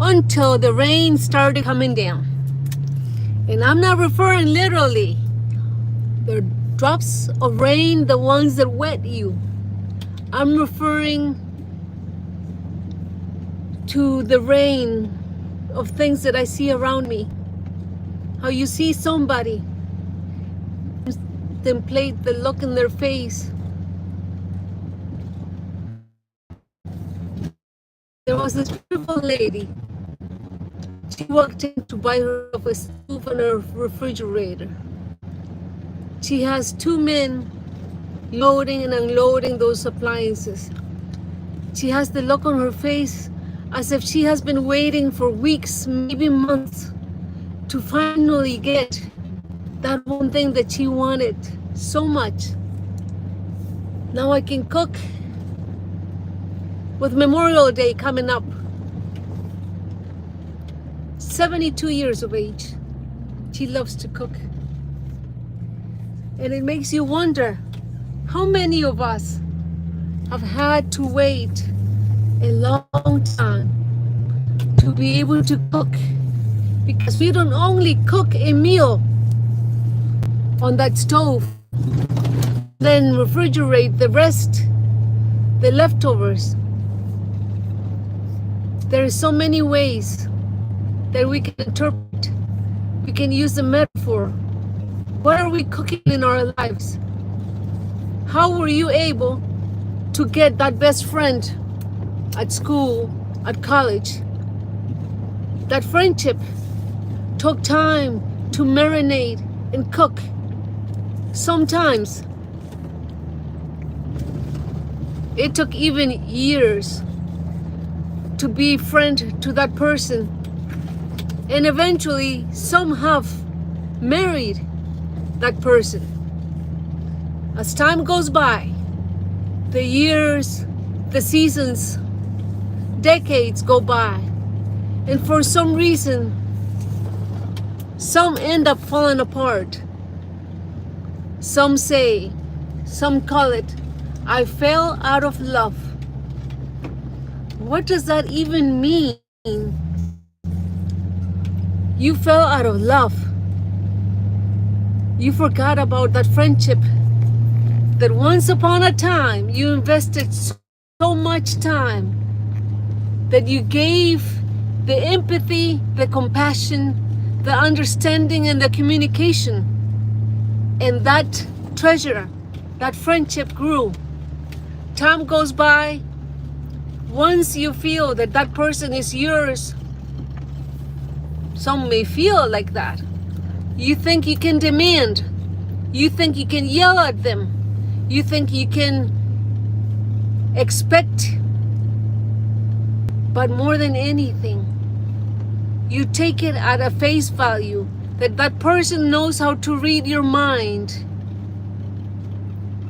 until the rain started coming down. And I'm not referring literally. The drops of rain, the ones that wet you. I'm referring to the rain of things that I see around me. How you see somebody, contemplate the look in their face. There was this beautiful lady. She walked in to buy herself a stove and a refrigerator. She has two men loading and unloading those appliances. She has the look on her face as if she has been waiting for weeks, maybe months, to finally get that one thing that she wanted so much. Now I can cook. With Memorial Day coming up, 72 years of age, she loves to cook. And it makes you wonder, how many of us have had to wait a long time to be able to cook? Because we don't only cook a meal on that stove, then refrigerate the rest, the leftovers. There are so many ways that we can interpret. We can use the metaphor. What are we cooking in our lives? How were you able to get that best friend at school, at college? That friendship took time to marinate and cook. Sometimes it took even years to be friend to that person, and eventually some have married that person. As time goes by, the years, the seasons, decades go by, and for some reason some end up falling apart. Some say, some call it, I fell out of love. What does that even mean? You fell out of love. You forgot about that friendship that once upon a time you invested so much time, that you gave the empathy, the compassion, the understanding, and the communication. And that treasure, that friendship grew. Time goes by. Once you feel that that person is yours, some may feel like that. You think you can demand. You think you can yell at them. You think you can expect. But more than anything, you take it at a face value that that person knows how to read your mind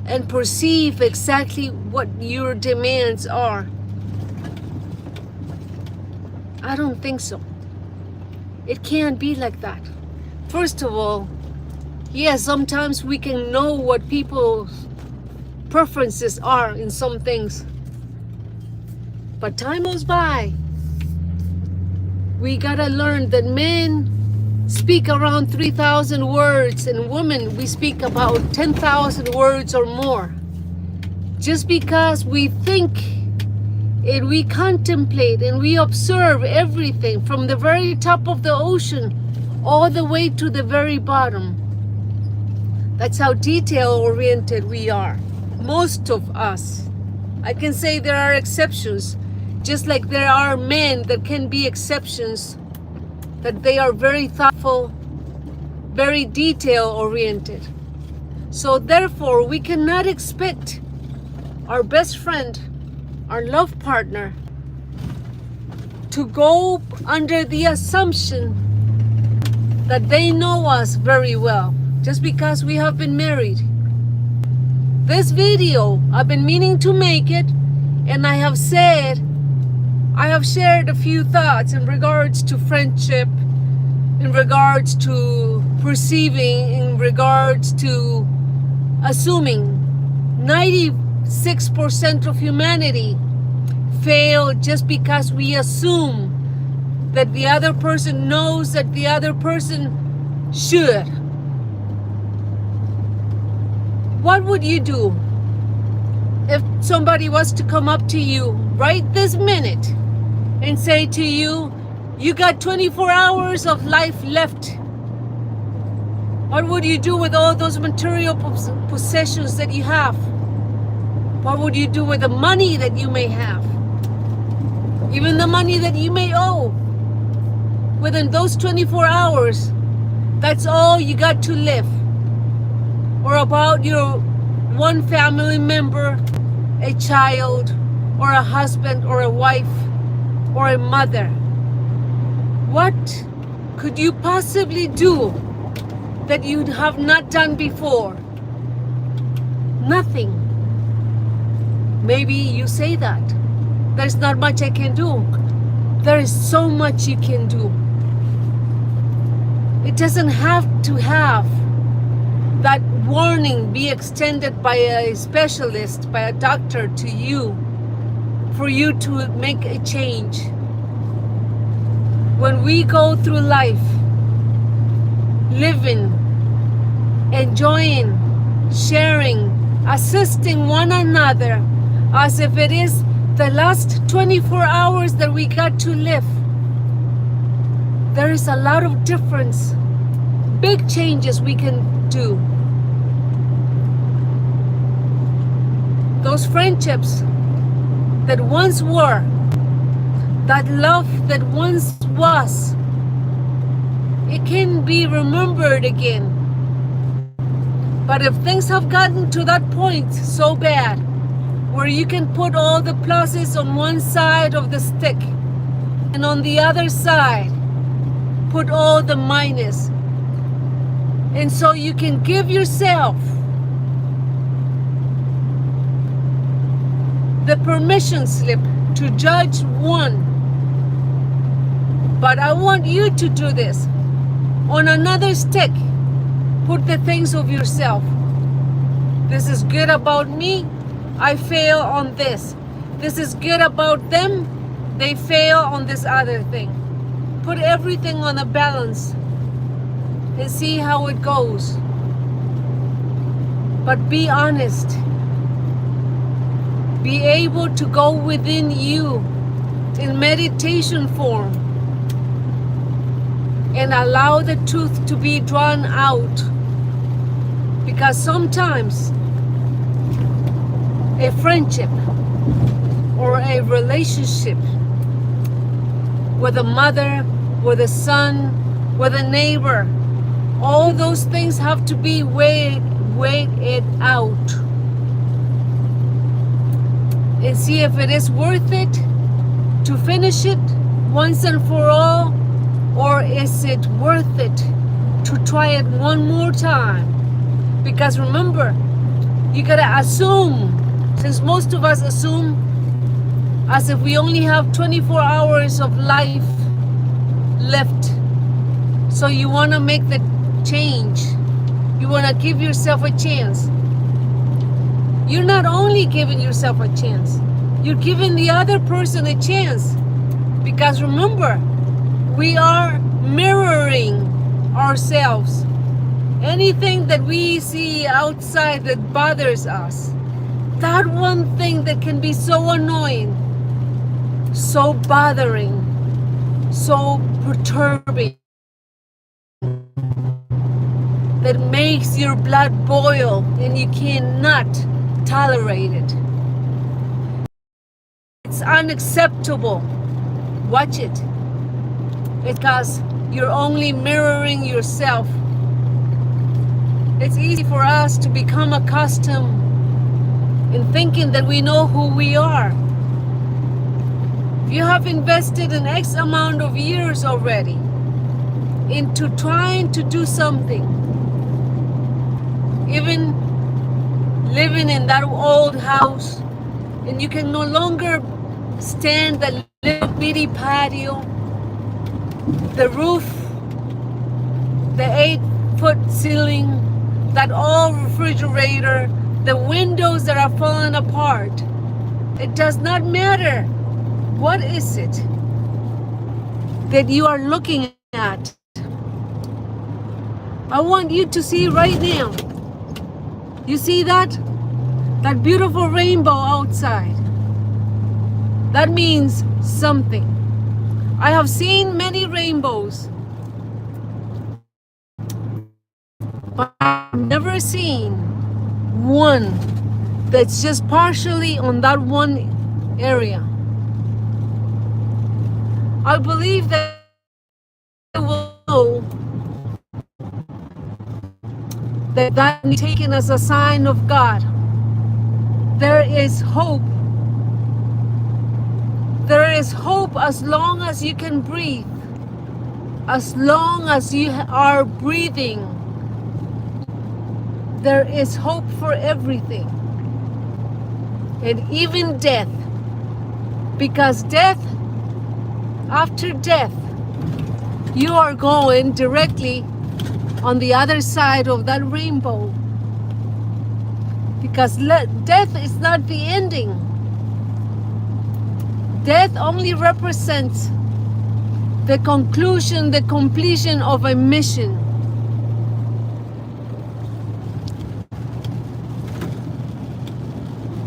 and perceive exactly what your demands are. I don't think so. It can't be like that. First of all, yes, sometimes we can know what people's preferences are in some things. But time goes by. We gotta learn that men speak around 3,000 words, and women, we speak about 10,000 words or more. Just because we think and we contemplate and we observe everything from the very top of the ocean all the way to the very bottom. That's how detail-oriented we are. Most of us. I can say there are exceptions, just like there are men that can be exceptions, that they are very thoughtful, very detail-oriented. So therefore, we cannot expect our best friend, our love partner, to go under the assumption that they know us very well just because we have been married. This video, I've been meaning to make it, and I have shared a few thoughts in regards to friendship, in regards to perceiving, in regards to assuming. 96% of humanity fail just because we assume that the other person knows that the other person should. What would you do if somebody was to come up to you right this minute and say to you, you got 24 hours of life left? What would you do with all those material possessions that you have? What would you do with the money that you may have? Even the money that you may owe. Within those 24 hours, that's all you got to live. Or about your one family member, a child, or a husband, or a wife, or a mother. What could you possibly do that you have not done before? Nothing. Maybe you say that. There's not much I can do. There is so much you can do. It doesn't have to have that warning be extended by a specialist, by a doctor to you, for you to make a change. When we go through life, living, enjoying, sharing, assisting one another, as if it is the last 24 hours that we got to live, there is a lot of difference, big changes we can do. Those friendships that once were, that love that once was, it can be remembered again. But if things have gotten to that point so bad, where you can put all the pluses on one side of the stick, and on the other side, put all the minus. And so you can give yourself the permission slip to judge one. But I want you to do this. On another stick, put the things of yourself. This is good about me. I fail on this. This is good about them. They fail on this other thing. Put everything on a balance and see how it goes. But be honest. Be able to go within you in meditation form and allow the truth to be drawn out. Because sometimes a friendship or a relationship with a mother, with a son, with a neighbor, all those things have to be weighed it out and see if it is worth it to finish it once and for all, or is it worth it to try it one more time? Because remember, you gotta assume, since most of us assume as if we only have 24 hours of life left. So you want to make the change. You want to give yourself a chance. You're not only giving yourself a chance, you're giving the other person a chance. Because remember, we are mirroring ourselves. Anything that we see outside that bothers us, that one thing that can be so annoying, so bothering, so perturbing, that makes your blood boil and you cannot tolerate it. It's unacceptable. Watch it. Because you're only mirroring yourself. It's easy for us to become accustomed in thinking that we know who we are. If you have invested an X amount of years already into trying to do something, even living in that old house, and you can no longer stand the little bitty patio, the roof, the 8-foot ceiling, that old refrigerator, the windows that are falling apart. It does not matter What is it that you are looking at? I want you to see right now. You see that? That beautiful rainbow outside. That means something. I have seen many rainbows, but I've never seen one that's just partially on that one area. I believe that I will know that is taken as a sign of God. There is hope. There is hope as long as you can breathe. As long as you are breathing, there is hope for everything. And even death. Because death, after death, you are going directly on the other side of that rainbow. Because death is not the ending. Death only represents the conclusion, the completion of a mission.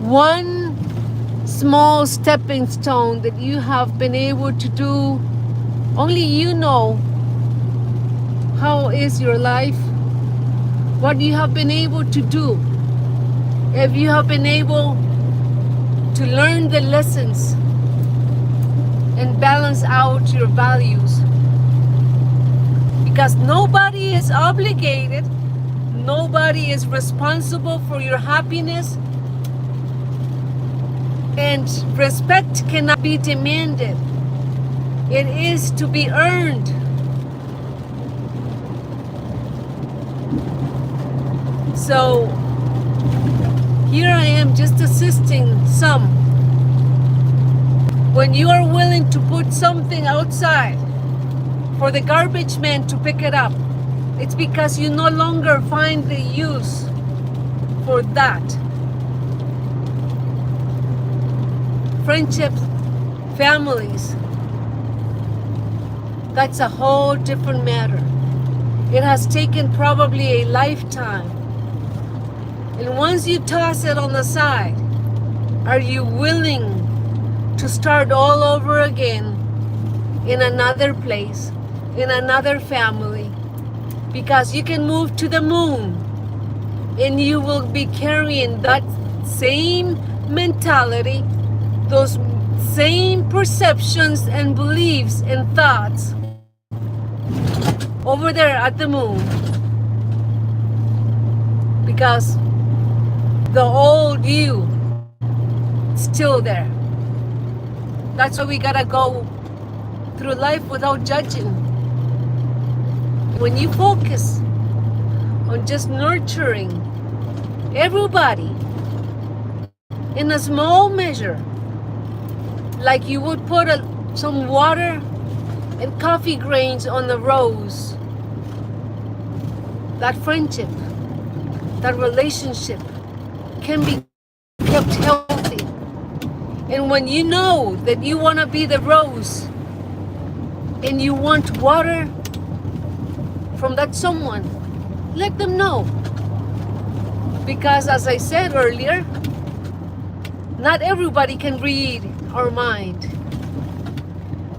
One small stepping stone that you have been able to do, only you know how is your life, what you have been able to do, if you have been able to learn the lessons and balance out your values. Because nobody is obligated, nobody is responsible for your happiness, and respect cannot be demanded. It is to be earned. So here I am just assisting some. When you are willing to put something outside for the garbage man to pick it up, it's because you no longer find the use for that. Friendships, families, that's a whole different matter. It has taken probably a lifetime. And once you toss it on the side, are you willing to start all over again in another place, in another family? Because you can move to the moon and you will be carrying that same mentality, those same perceptions and beliefs and thoughts over there at the moon. Because the old you is still there. That's why we gotta go through life without judging. When you focus on just nurturing everybody in a small measure, like you would put some water and coffee grains on the rose, that friendship, that relationship can be kept healthy. And when you know that you want to be the rose and you want water from that someone, let them know. Because as I said earlier, not everybody can read our mind.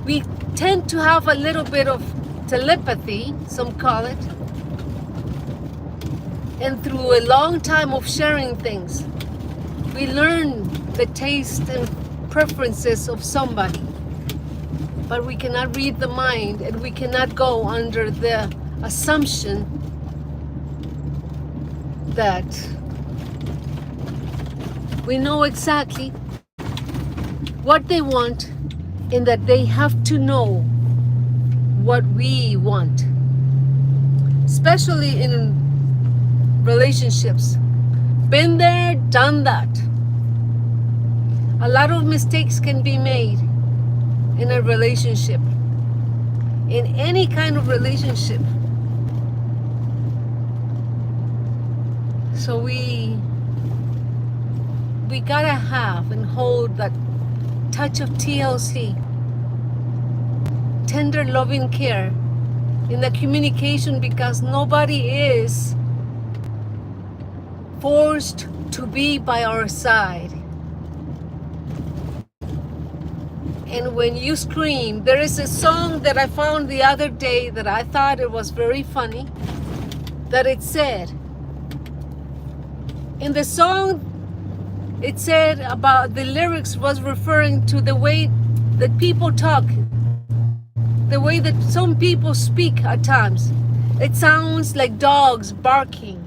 We tend to have a little bit of telepathy, some call it. And through a long time of sharing things, we learn the taste and preferences of somebody. But we cannot read the mind, and we cannot go under the assumption that we know exactly what they want and that they have to know what we want. Especially in relationships. Been there, done that. A lot of mistakes can be made in a relationship. In any kind of relationship. So we gotta have and hold that touch of TLC, tender loving care in the communication, because nobody is forced to be by our side. And when you scream, there is a song that I found the other day that I thought it was very funny, that it said, in the song, it said about the lyrics was referring to the way that people talk, the way that some people speak at times. It sounds like dogs barking.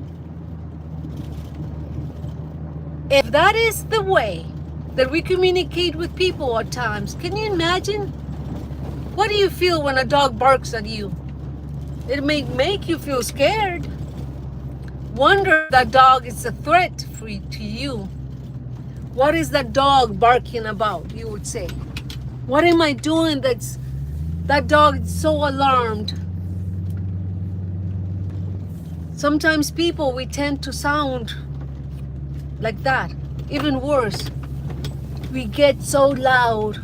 If that is the way that we communicate with people at times, can you imagine? What do you feel when a dog barks at you? It may make you feel scared. Wonder if that dog is a threat to you. What is that dog barking about, you would say? What am I doing that dog is so alarmed? Sometimes people, we tend to sound like that. Even worse, we get so loud.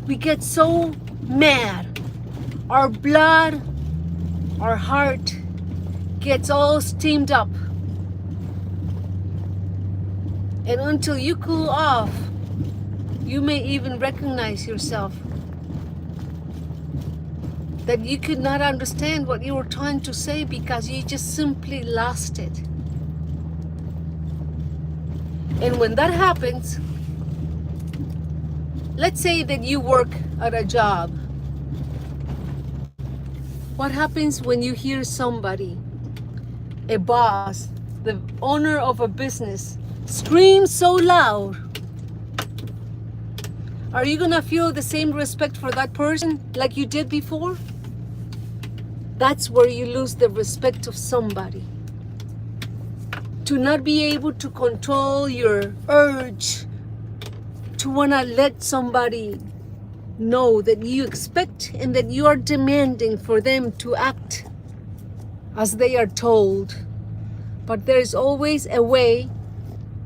We get so mad. Our blood, our heart gets all steamed up. And until you cool off, you may even recognize yourself that you could not understand what you were trying to say because you just simply lost it. And when that happens, let's say that you work at a job. What happens when you hear somebody, a boss, the owner of a business, scream so loud? Are you gonna feel the same respect for that person like you did before? That's where you lose the respect of somebody. To not be able to control your urge to wanna let somebody know that you expect and that you are demanding for them to act as they are told. But there's always a way,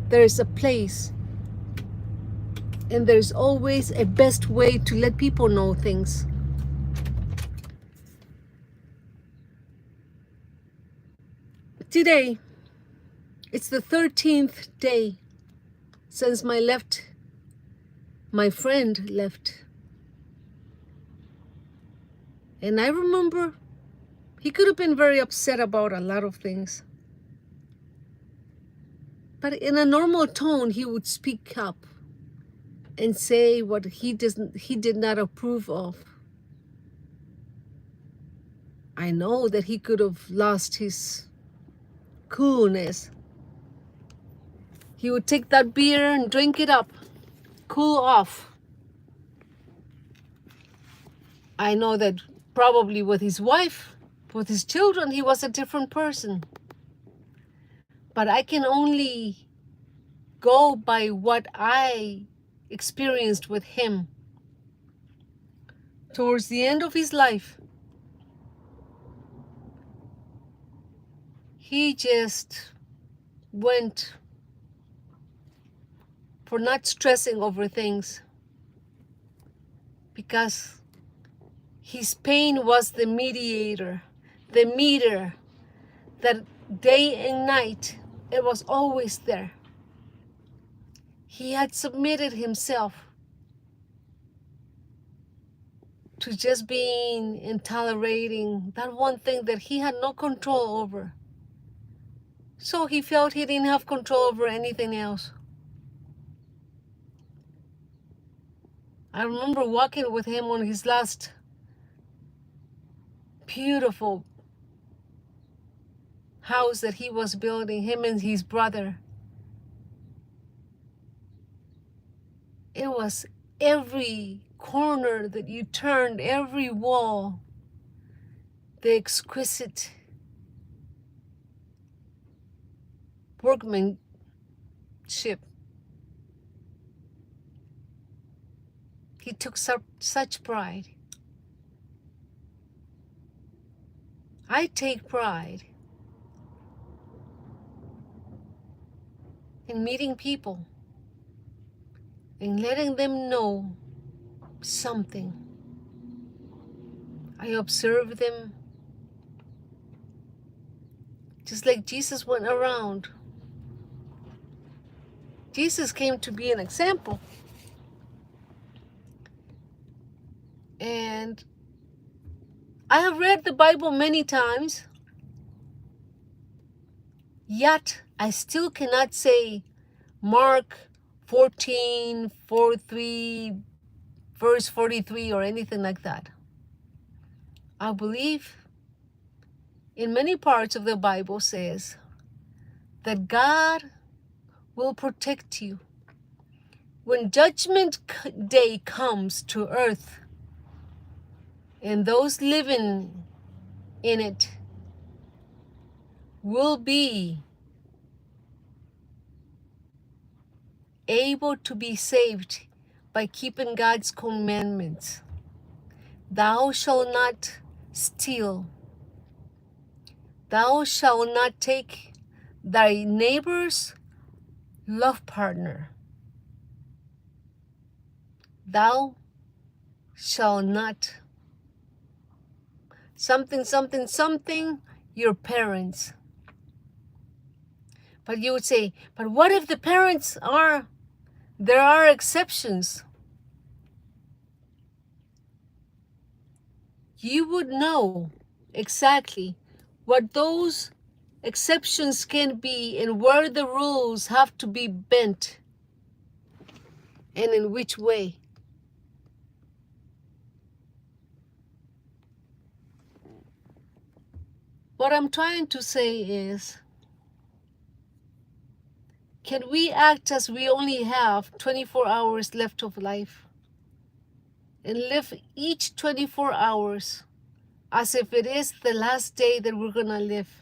there's a place, and there's always a best way to let people know things. Today, it's the 13th day since my friend left. And I remember he could have been very upset about a lot of things. But in a normal tone, he would speak up and say what he did not approve of. I know that he could have lost his coolness. He would take that beer and drink it up, cool off. I know that probably with his wife, with his children, he was a different person. But I can only go by what I experienced with him. Towards the end of his life, he just went for not stressing over things, because his pain was the mediator, the meter, that day and night, it was always there. He had submitted himself to just being and tolerating that one thing that he had no control over. So he felt he didn't have control over anything else. I remember walking with him on his last beautiful house that he was building, him and his brother. It was every corner that you turned, every wall, the exquisite workmanship. He took such pride. I take pride in meeting people and letting them know something. I observe them just like Jesus went around. Jesus came to be an example. And I have read the Bible many times, yet I still cannot say Mark 14:43, verse 43, or anything like that. I believe in many parts of the Bible says that God will protect you. When judgment day comes to earth, and those living in it will be able to be saved by keeping God's commandments. Thou shalt not steal. Thou shalt not take thy neighbor's love partner. Thou shalt not something your parents. But you would say, but what if the parents are, there are exceptions. You would know exactly what those exceptions can be and where the rules have to be bent and in which way. What I'm trying to say is, can we act as we only have 24 hours left of life and live each 24 hours as if it is the last day that we're going to live?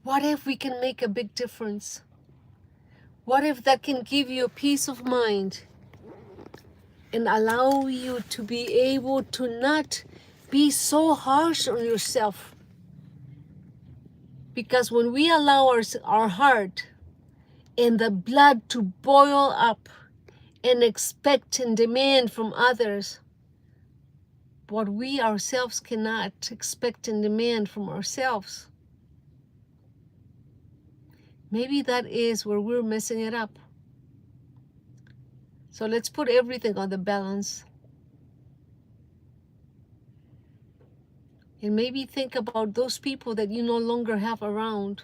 What if we can make a big difference? What if that can give you a peace of mind and allow you to be able to not be so harsh on yourself? Because when we allow our heart and the blood to boil up and expect and demand from others what we ourselves cannot expect and demand from ourselves, maybe that is where we're messing it up. So let's put everything on the balance. And maybe think about those people that you no longer have around.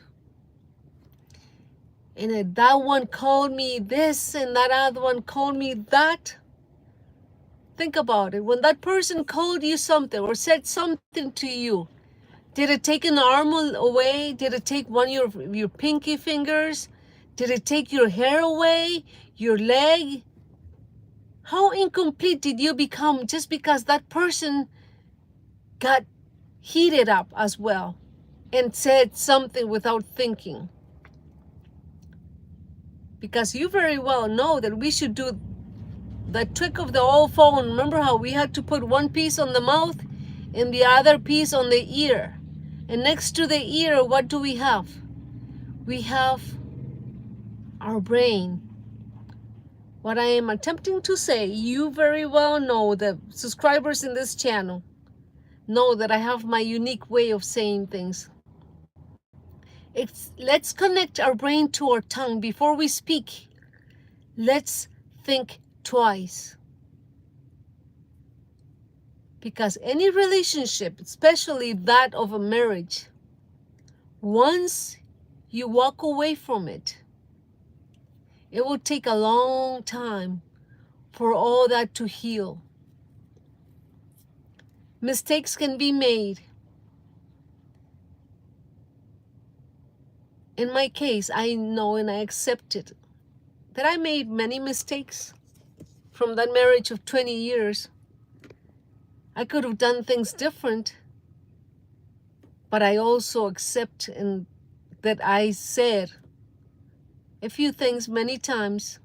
And that one called me this and that other one called me that. Think about it. When that person called you something or said something to you, did it take an arm away? Did it take one of your pinky fingers? Did it take your hair away? Your leg? How incomplete did you become just because that person got heated up as well and said something without thinking? Because you very well know that we should do the trick of the old phone. Remember how we had to put one piece on the mouth and the other piece on the ear? And next to the ear, what do we have? We have our brain. What I am attempting to say, you very well know, the subscribers in this channel know that I have my unique way of saying things. Let's connect our brain to our tongue before we speak. Let's think twice. Because any relationship, especially that of a marriage, once you walk away from it, it will take a long time for all that to heal. Mistakes can be made. In my case, I know and I accept it, that I made many mistakes from that marriage of 20 years. I could have done things different, but I also accept that I said a few things many times.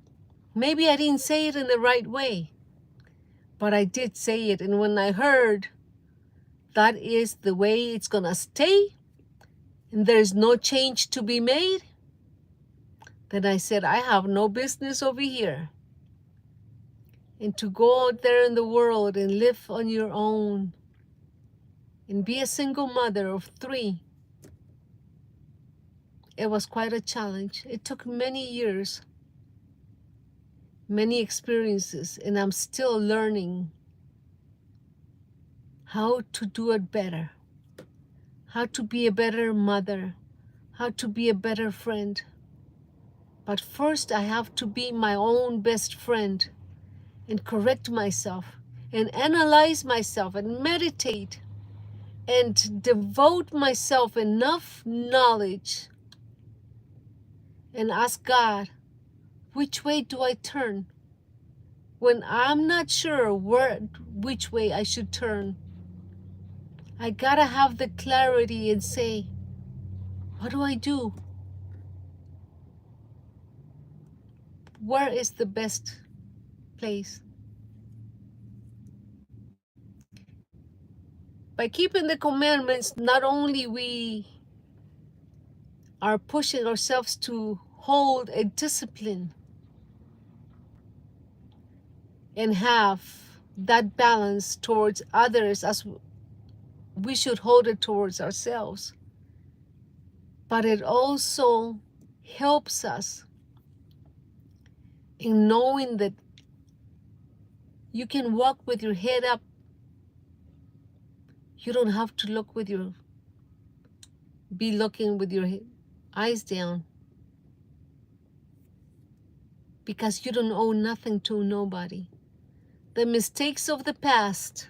Maybe I didn't say it in the right way, but I did say it. And when I heard that is the way it's gonna stay and there's no change to be made, Then I said, I have no business over here. And to go out there in the world and live on your own and be a single mother of 3, it was quite a challenge. It took many years, many experiences, and I'm still learning how to do it better, how to be a better mother, how to be a better friend. But first, I have to be my own best friend and correct myself and analyze myself and meditate and devote myself enough knowledge and ask God, which way do I turn? When I'm not sure which way I should turn, I gotta have the clarity and say, what do I do? Where is the best place? By keeping the commandments, not only we are pushing ourselves to hold a discipline and have that balance towards others as we should hold it towards ourselves, but it also helps us in knowing that you can walk with your head up. You don't have to be looking with your eyes down, because you don't owe nothing to nobody. The mistakes of the past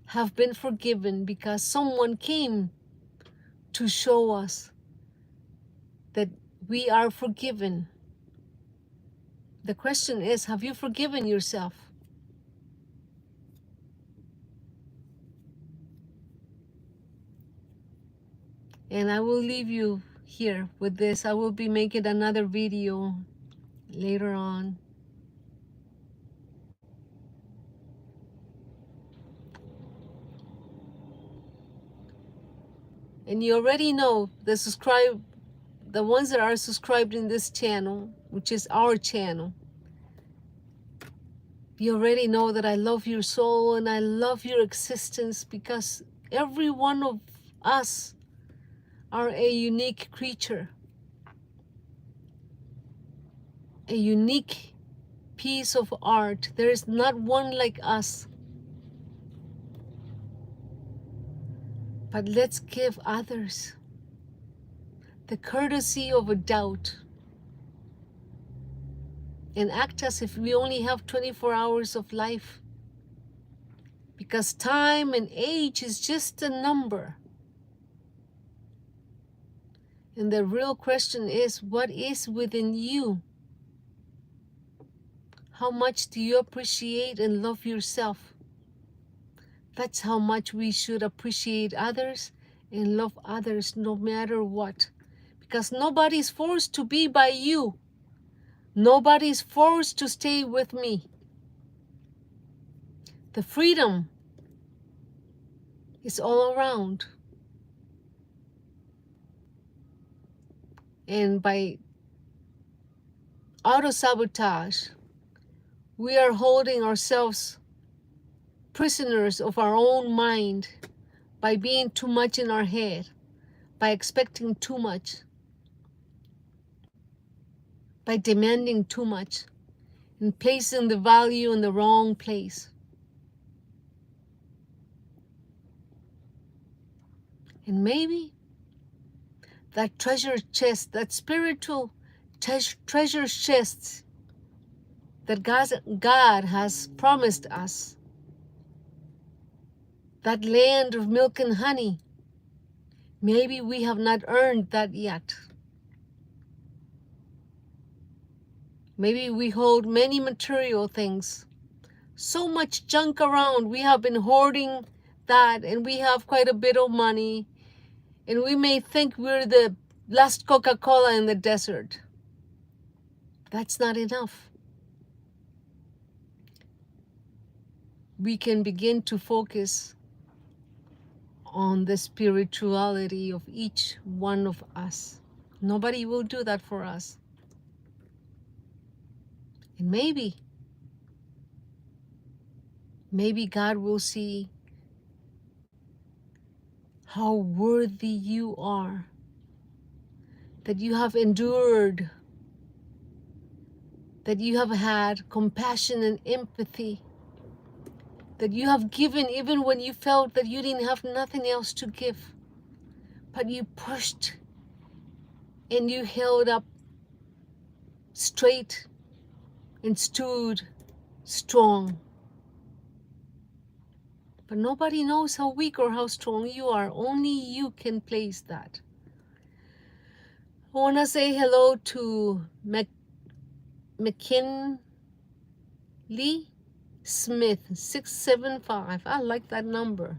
have been forgiven because someone came to show us that we are forgiven. The question is, have you forgiven yourself? And I will leave you here with this. I will be making another video later on. And you already know the ones that are subscribed in this channel, which is our channel. You already know that I love your soul and I love your existence, because every one of us are a unique creature, a unique piece of art. There is not one like us. But let's give others the courtesy of a doubt and act as if we only have 24 hours of life, because time and age is just a number. And the real question is, what is within you? How much do you appreciate and love yourself? That's how much we should appreciate others and love others, no matter what. Because nobody's forced to be by you. Nobody's forced to stay with me. The freedom is all around. And by auto-sabotage, we are holding ourselves prisoners of our own mind by being too much in our head, by expecting too much, by demanding too much, and placing the value in the wrong place. And maybe that treasure chest, that spiritual treasure chest that God has promised us, that land of milk and honey, maybe we have not earned that yet. Maybe we hold many material things, so much junk around. We have been hoarding that, and we have quite a bit of money, and we may think we're the last Coca-Cola in the desert. That's not enough. We can begin to focus on the spirituality of each one of us. Nobody will do that for us. And maybe God will see how worthy you are, that you have endured, that you have had compassion and empathy, that you have given even when you felt that you didn't have nothing else to give, but you pushed and you held up straight and stood strong. But nobody knows how weak or how strong you are. Only you can place that. I want to say hello to McKinley Smith 675. I like that number.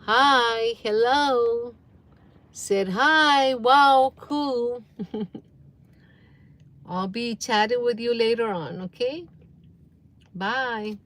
Hi, hello. Said hi. Wow, cool. I'll be chatting with you later on, okay? Bye.